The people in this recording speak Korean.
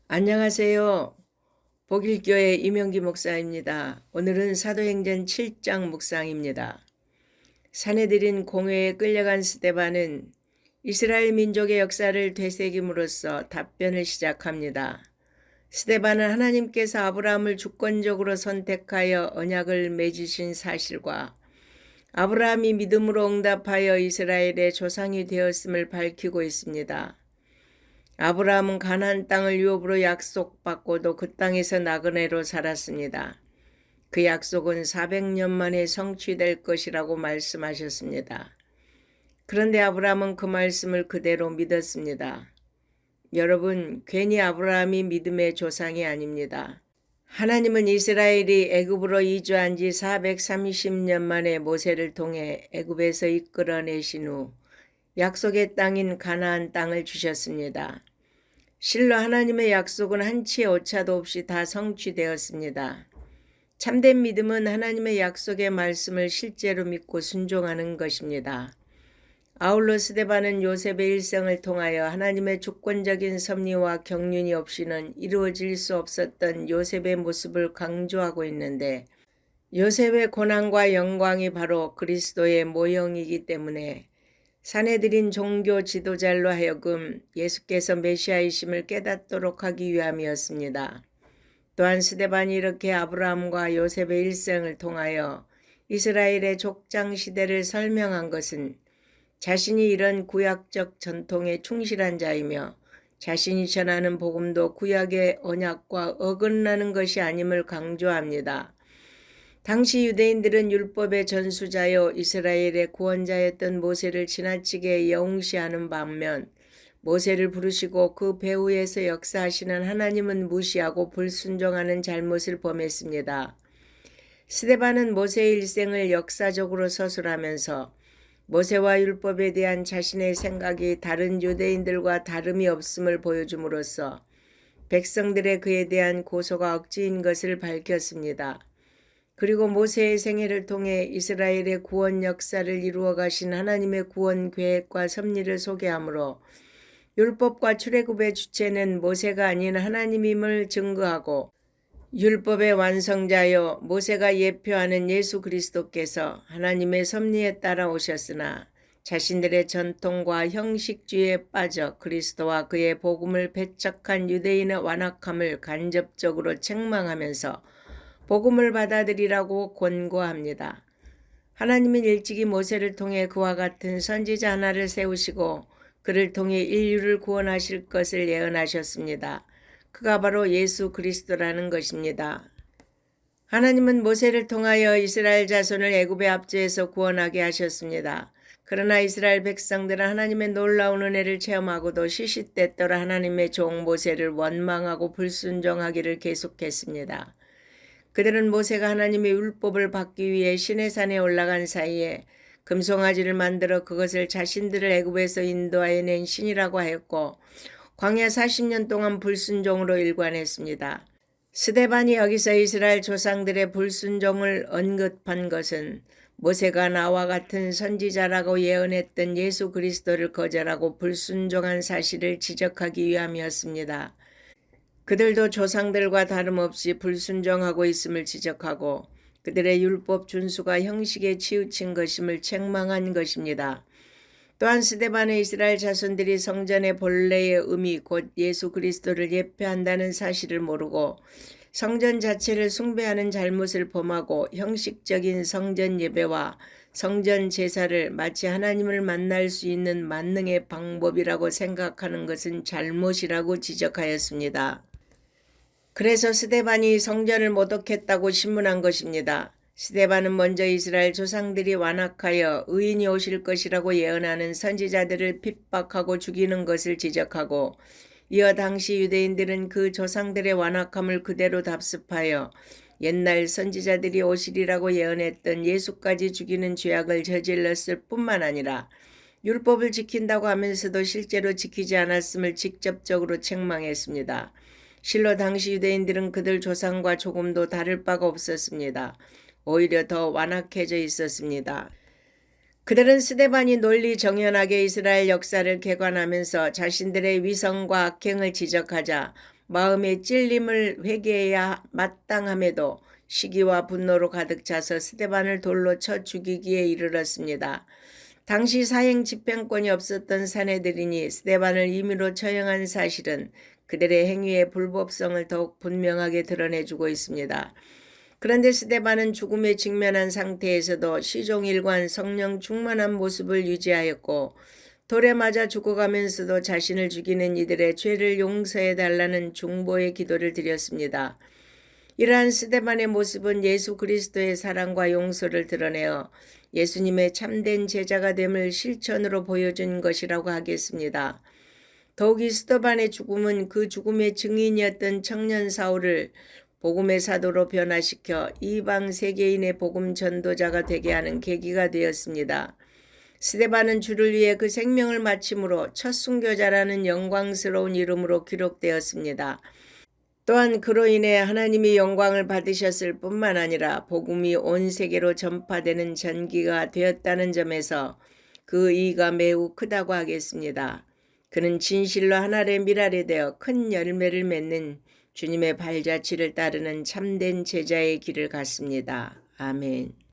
안녕하세요. 복일교회 이명기 목사입니다. 오늘은 사도행전 7장 묵상입니다. 사내들인 공회에 끌려간 스데반은 이스라엘 민족의 역사를 되새김으로써 답변을 시작합니다. 스데반은 하나님께서 아브라함을 주권적으로 선택하여 언약을 맺으신 사실과 아브라함이 믿음으로 응답하여 이스라엘의 조상이 되었음을 밝히고 있습니다. 아브라함은 가나안 땅을 유업으로 약속받고도 그 땅에서 나그네로 살았습니다. 그 약속은 400년 만에 성취될 것이라고 말씀하셨습니다. 그런데 아브라함은 그 말씀을 그대로 믿었습니다. 여러분, 괜히 아브라함이 믿음의 조상이 아닙니다. 하나님은 이스라엘이 애굽으로 이주한 지 430년 만에 모세를 통해 애굽에서 이끌어내신 후 약속의 땅인 가나안 땅을 주셨습니다. 실로 하나님의 약속은 한치의 오차도 없이 다 성취되었습니다. 참된 믿음은 하나님의 약속의 말씀을 실제로 믿고 순종하는 것입니다. 아울러 스데반은 요셉의 일생을 통하여 하나님의 주권적인 섭리와 경륜이 없이는 이루어질 수 없었던 요셉의 모습을 강조하고 있는데, 요셉의 고난과 영광이 바로 그리스도의 모형이기 때문에 사내들인 종교 지도자로 하여금 예수께서 메시아이심을 깨닫도록 하기 위함이었습니다. 또한 스데반이 이렇게 아브라함과 요셉의 일생을 통하여 이스라엘의 족장 시대를 설명한 것은 자신이 이런 구약적 전통에 충실한 자이며 자신이 전하는 복음도 구약의 언약과 어긋나는 것이 아님을 강조합니다. 당시 유대인들은 율법의 전수자요 이스라엘의 구원자였던 모세를 지나치게 영시하는 반면 모세를 부르시고 그 배후에서 역사하시는 하나님은 무시하고 불순종하는 잘못을 범했습니다. 스데반은 모세의 일생을 역사적으로 서술하면서 모세와 율법에 대한 자신의 생각이 다른 유대인들과 다름이 없음을 보여줌으로써 백성들의 그에 대한 고소가 억지인 것을 밝혔습니다. 그리고 모세의 생애를 통해 이스라엘의 구원 역사를 이루어 가신 하나님의 구원 계획과 섭리를 소개하므로 율법과 출애굽의 주체는 모세가 아닌 하나님임을 증거하고 율법의 완성자여 모세가 예표하는 예수 그리스도께서 하나님의 섭리에 따라 오셨으나 자신들의 전통과 형식주의에 빠져 그리스도와 그의 복음을 배척한 유대인의 완악함을 간접적으로 책망하면서 복음을 받아들이라고 권고합니다. 하나님은 일찍이 모세를 통해 그와 같은 선지자 하나를 세우시고 그를 통해 인류를 구원하실 것을 예언하셨습니다. 그가 바로 예수 그리스도라는 것입니다. 하나님은 모세를 통하여 이스라엘 자손을 애굽의 압제에서 구원하게 하셨습니다. 그러나 이스라엘 백성들은 하나님의 놀라운 은혜를 체험하고도 시시때때로 하나님의 종 모세를 원망하고 불순종하기를 계속했습니다. 그들은 모세가 하나님의 율법을 받기 위해 시내산에 올라간 사이에 금송아지를 만들어 그것을 자신들을 애굽에서 인도하여 낸 신이라고 하였고 광야 40년 동안 불순종으로 일관했습니다. 스데반이 여기서 이스라엘 조상들의 불순종을 언급한 것은 모세가 나와 같은 선지자라고 예언했던 예수 그리스도를 거절하고 불순종한 사실을 지적하기 위함이었습니다. 그들도 조상들과 다름없이 불순종하고 있음을 지적하고 그들의 율법 준수가 형식에 치우친 것임을 책망한 것입니다. 또한 스데반의 이스라엘 자손들이 성전의 본래의 의미 곧 예수 그리스도를 예표한다는 사실을 모르고 성전 자체를 숭배하는 잘못을 범하고 형식적인 성전 예배와 성전 제사를 마치 하나님을 만날 수 있는 만능의 방법이라고 생각하는 것은 잘못이라고 지적하였습니다. 그래서 스데반이 성전을 모독했다고 신문한 것입니다. 스데반은 먼저 이스라엘 조상들이 완악하여 의인이 오실 것이라고 예언하는 선지자들을 핍박하고 죽이는 것을 지적하고 이어 당시 유대인들은 그 조상들의 완악함을 그대로 답습하여 옛날 선지자들이 오시리라고 예언했던 예수까지 죽이는 죄악을 저질렀을 뿐만 아니라 율법을 지킨다고 하면서도 실제로 지키지 않았음을 직접적으로 책망했습니다. 실로 당시 유대인들은 그들 조상과 조금도 다를 바가 없었습니다. 오히려 더 완악해져 있었습니다. 그들은 스데반이 논리 정연하게 이스라엘 역사를 개관하면서 자신들의 위선과 악행을 지적하자 마음의 찔림을 회개해야 마땅함에도 시기와 분노로 가득 차서 스데반을 돌로 쳐 죽이기에 이르렀습니다. 당시 사형 집행권이 없었던 사내들이니 스데반을 임의로 처형한 사실은 그들의 행위의 불법성을 더욱 분명하게 드러내주고 있습니다. 그런데 스데반은 죽음에 직면한 상태에서도 시종일관 성령 충만한 모습을 유지하였고 돌에 맞아 죽어가면서도 자신을 죽이는 이들의 죄를 용서해달라는 중보의 기도를 드렸습니다. 이러한 스데반의 모습은 예수 그리스도의 사랑과 용서를 드러내어 예수님의 참된 제자가 됨을 실천으로 보여준 것이라고 하겠습니다. 더욱이 스데반의 죽음은 그 죽음의 증인이었던 청년 사울을 복음의 사도로 변화시켜 이방 세계인의 복음 전도자가 되게 하는 계기가 되었습니다. 스데반은 주를 위해 그 생명을 바침으로 첫 순교자라는 영광스러운 이름으로 기록되었습니다. 또한 그로 인해 하나님이 영광을 받으셨을 뿐만 아니라 복음이 온 세계로 전파되는 전기가 되었다는 점에서 그 의의가 매우 크다고 하겠습니다. 그는 진실로 하나님의 미랄이 되어 큰 열매를 맺는 주님의 발자취를 따르는 참된 제자의 길을 갔습니다. 아멘.